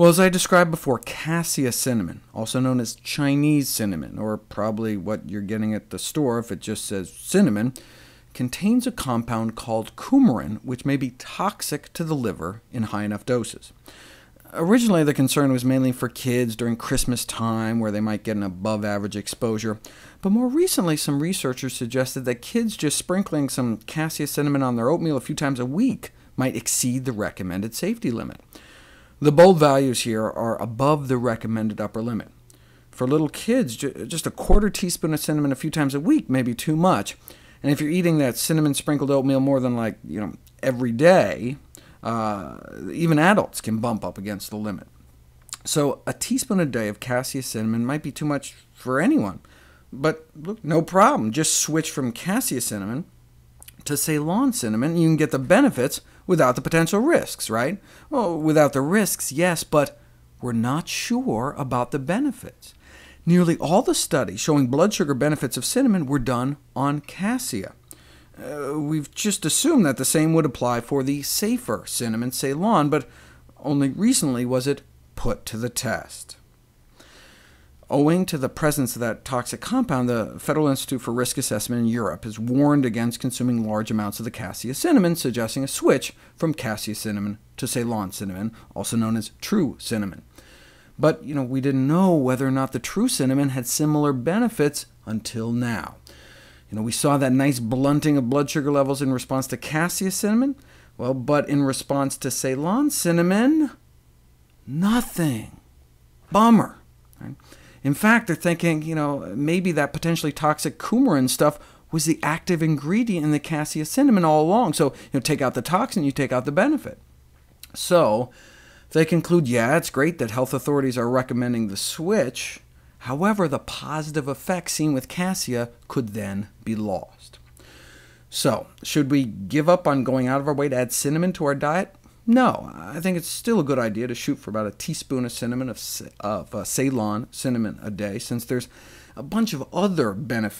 Well, as I described before, cassia cinnamon, also known as Chinese cinnamon, or probably what you're getting at the store if it just says cinnamon, contains a compound called coumarin, which may be toxic to the liver in high enough doses. Originally, the concern was mainly for kids during Christmas time, where they might get an above-average exposure, but more recently some researchers suggested that kids just sprinkling some cassia cinnamon on their oatmeal a few times a week might exceed the recommended safety limit. The bold values here are above the recommended upper limit. For little kids, just a quarter teaspoon of cinnamon a few times a week may be too much, and if you're eating that cinnamon-sprinkled oatmeal more than every day, even adults can bump up against the limit. So a teaspoon a day of cassia cinnamon might be too much for anyone. But look, no problem. Just switch from cassia cinnamon to Ceylon cinnamon, and you can get the benefits without the potential risks, right? Well, without the risks, yes, but we're not sure about the benefits. Nearly all the studies showing blood sugar benefits of cinnamon were done on cassia. We've just assumed that the same would apply for the safer cinnamon Ceylon, but only recently was it put to the test. Owing to the presence of that toxic compound, the Federal Institute for Risk Assessment in Europe has warned against consuming large amounts of the cassia cinnamon, suggesting a switch from cassia cinnamon to Ceylon cinnamon, also known as true cinnamon. But we didn't know whether or not the true cinnamon had similar benefits until now. We saw that nice blunting of blood sugar levels in response to cassia cinnamon, but in response to Ceylon cinnamon, nothing. Bummer. Right? In fact, they're thinking maybe that potentially toxic coumarin stuff was the active ingredient in the cassia cinnamon all along. So take out the toxin, you take out the benefit. So they conclude, yeah, it's great that health authorities are recommending the switch. However, the positive effects seen with cassia could then be lost. So, should we give up on going out of our way to add cinnamon to our diet? No, I think it's still a good idea to shoot for about a teaspoon of cinnamon of Ceylon cinnamon a day, since there's a bunch of other benefits